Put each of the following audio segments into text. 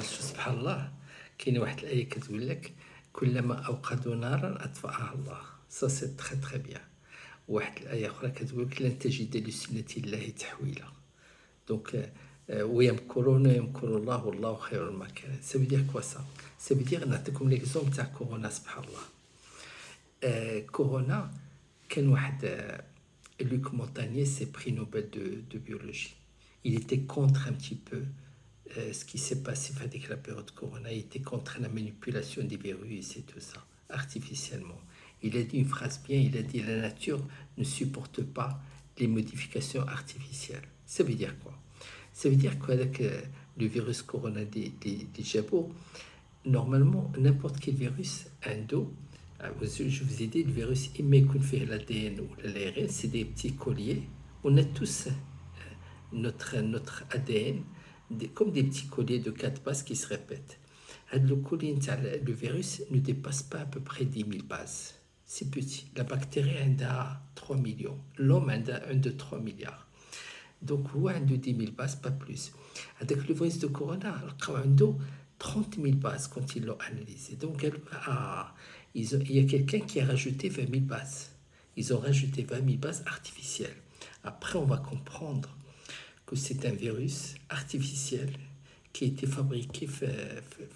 سبحان الله. كاينه واحد الايه كتقول لك كلما اوقدوا نارا اطفاها الله. سا سي تري تري بيان. واحد الايه اخرى كتقول لك لن تجد لسنه الله تحويلا. دونك ويمكرون يمكر الله والله خير الماكرين. Ça veut dire quoi ça? Ça veut dire نعطيكم ليكزومبل تاع كورونا. سبحان الله. كورونا كان واحد Luc Montagnier, c'est prix Nobel de biologie. Il était contre un petit peu ce qui s'est passé avec la période Corona. Il était contre la manipulation des virus et tout ça, artificiellement. Il a dit une phrase bien, il a dit la nature ne supporte pas les modifications artificielles. Ça veut dire quoi? Ça veut dire qu'avec le virus Corona des jabots, normalement, n'importe quel virus, je vous ai dit, le virus, il fait l'ADN ou l'ARN, c'est des petits colliers. On a tous notre ADN comme des petits colliers de 4 bases qui se répètent. Le collier, le virus ne dépasse pas à peu près 10 000 bases. C'est petit. La bactérie a 3 millions. L'homme a 1 de 3 milliards. Donc, ou un de 10 000 bases, pas plus. Avec le virus de Corona, il y a 30 000 bases quand ils l'ont analysé. Donc, il y a quelqu'un qui a rajouté 20 000 bases. Ils ont rajouté 20 000 bases artificielles. Après, on va comprendre que c'est un virus artificiel qui a été fabriqué à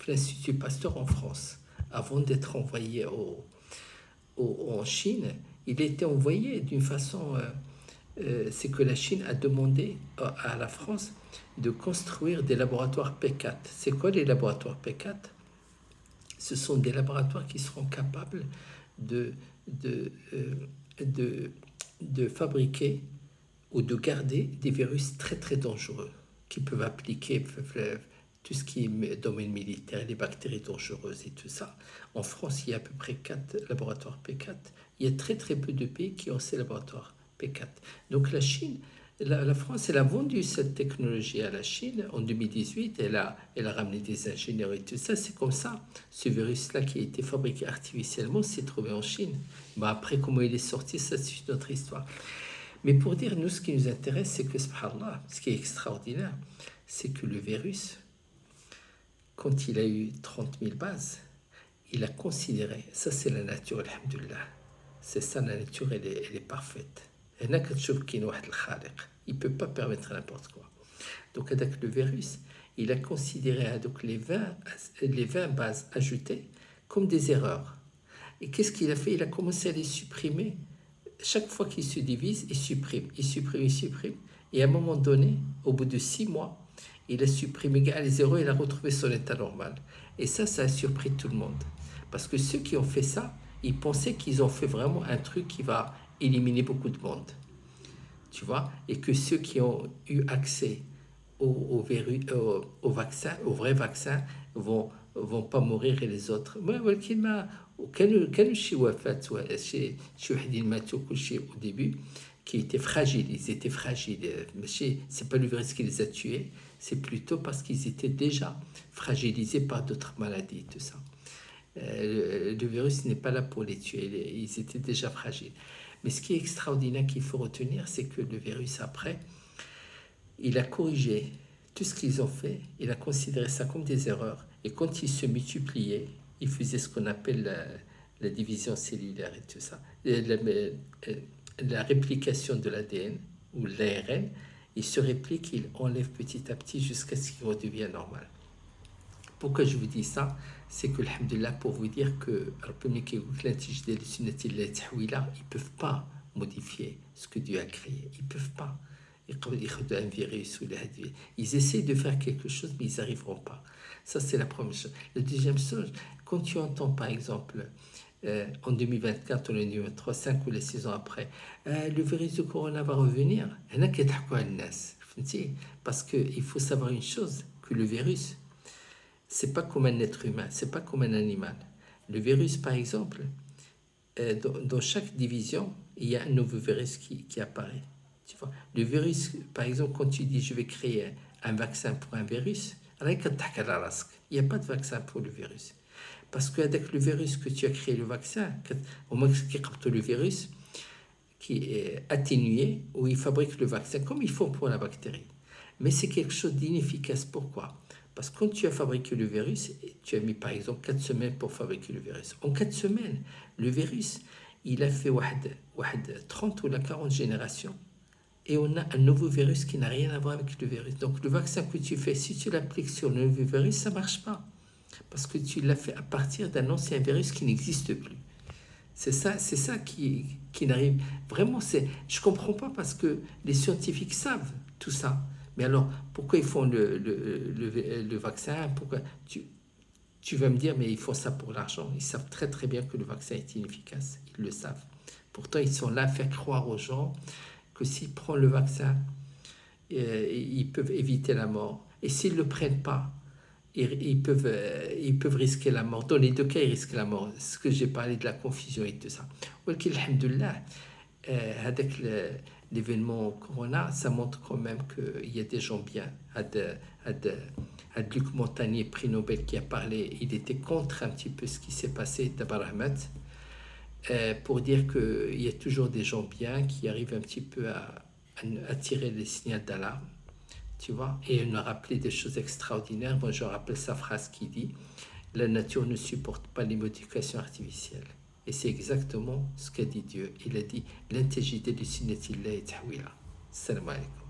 l'Institut Pasteur en France. Avant d'être envoyé en Chine, il a été envoyé d'une façon... c'est que la Chine a demandé à la France de construire des laboratoires P4. C'est quoi les laboratoires P4? Ce sont des laboratoires qui seront capables de fabriquer ou de garder des virus très très dangereux qui peuvent appliquer tout ce qui est domaine militaire, les bactéries dangereuses et tout ça. En France, il y a à peu près 4 laboratoires P4. Il y a très très peu de pays qui ont ces laboratoires P4. Donc la Chine, la France, elle a vendu cette technologie à la Chine en 2018. Elle a ramené des ingénieurs et tout ça. C'est comme ça. Ce virus-là qui a été fabriqué artificiellement s'est trouvé en Chine. Bah après, comment il est sorti, ça c'est notre histoire. Mais pour dire, nous, ce qui nous intéresse, c'est que, subhanallah, ce qui est extraordinaire, c'est que le virus, quand il a eu 30 000 bases, il a considéré, ça c'est la nature, alhamdoulilah. C'est ça, la nature, elle est parfaite. Il ne peut pas permettre n'importe quoi. Donc avec le virus, il a considéré donc les 20 bases ajoutées comme des erreurs. Et qu'est-ce qu'il a fait? Il a commencé à les supprimer. Chaque fois qu'il se divise, il supprime. Et à un moment donné, au bout de 6 mois, il a supprimé les erreurs, il a retrouvé son état normal. Et ça a surpris tout le monde. Parce que ceux qui ont fait ça, ils pensaient qu'ils ont fait vraiment un truc qui va éliminer beaucoup de monde, tu vois, et que ceux qui ont eu accès au vaccin, au vrai vaccin, vont pas mourir et les autres. Au début, qui étaient fragiles, ils étaient fragiles. Mais c'est pas le virus qui les a tués, c'est plutôt parce qu'ils étaient déjà fragilisés par d'autres maladies, tout ça. Le virus n'est pas là pour les tuer, ils étaient déjà fragiles. Mais ce qui est extraordinaire qu'il faut retenir, c'est que le virus, après, il a corrigé tout ce qu'ils ont fait, il a considéré ça comme des erreurs. Et quand ils se multipliaient, ils faisaient ce qu'on appelle la division cellulaire et tout ça. La réplication de l'ADN ou l'ARN, il se réplique, il enlève petit à petit jusqu'à ce qu'il redevienne normal. Pourquoi je vous dis ça? C'est que, alhamdoulilah, pour vous dire que ils ne peuvent pas modifier ce que Dieu a créé. Ils ne peuvent pas. Un virus, ils essaient de faire quelque chose, mais ils n'arriveront pas. Ça, c'est la première chose. La deuxième chose, quand tu entends, par exemple, en 2024, en 2023, 5 ou les 6 ans après, le virus de Corona va revenir. Parce qu'il faut savoir une chose, que le virus, c'est pas comme un être humain, c'est pas comme un animal. Le virus, par exemple, dans chaque division, il y a un nouveau virus qui apparaît. Tu vois, le virus, par exemple, quand tu dis je vais créer un vaccin pour un virus, il n'y a pas de vaccin pour le virus. Parce qu'avec le virus que tu as créé, le vaccin, au moins qui capte le virus, qui est atténué, où ils fabriquent le vaccin, comme ils font pour la bactérie. Mais c'est quelque chose d'inefficace. Pourquoi? Parce que quand tu as fabriqué le virus, tu as mis par exemple 4 semaines pour fabriquer le virus. En 4 semaines, le virus, il a fait 30 ou 40 générations. Et on a un nouveau virus qui n'a rien à voir avec le virus. Donc le vaccin que tu fais, si tu l'appliques sur le nouveau virus, ça ne marche pas. Parce que tu l'as fait à partir d'un ancien virus qui n'existe plus. C'est ça qui n'arrive. Vraiment, je ne comprends pas parce que les scientifiques savent tout ça. Mais alors, pourquoi ils font le vaccin? Pourquoi tu vas me dire, mais ils font ça pour l'argent. Ils savent très très bien que le vaccin est inefficace. Ils le savent. Pourtant, ils sont là à faire croire aux gens que s'ils prennent le vaccin, ils peuvent éviter la mort. Et s'ils ne le prennent pas, ils peuvent risquer la mort. Dans les deux cas, ils risquent la mort. Ce que j'ai parlé de la confusion et tout ça. Alhamdoulilah, avec l'événement Corona, ça montre quand même qu'il y a des gens bien. Luc Montagnier, prix Nobel, qui a parlé, il était contre un petit peu ce qui s'est passé d'Abar Ahmed, pour dire qu'il y a toujours des gens bien qui arrivent un petit peu à tirer les signaux d'alarme. Tu vois, et il nous a rappelé des choses extraordinaires. Moi, je rappelle sa phrase qui dit « La nature ne supporte pas les modifications artificielles ». Et c'est exactement ce qu'a dit Dieu. Il a dit « L'intégrité du sunnati Allahi tahwila ». Salam alaikum.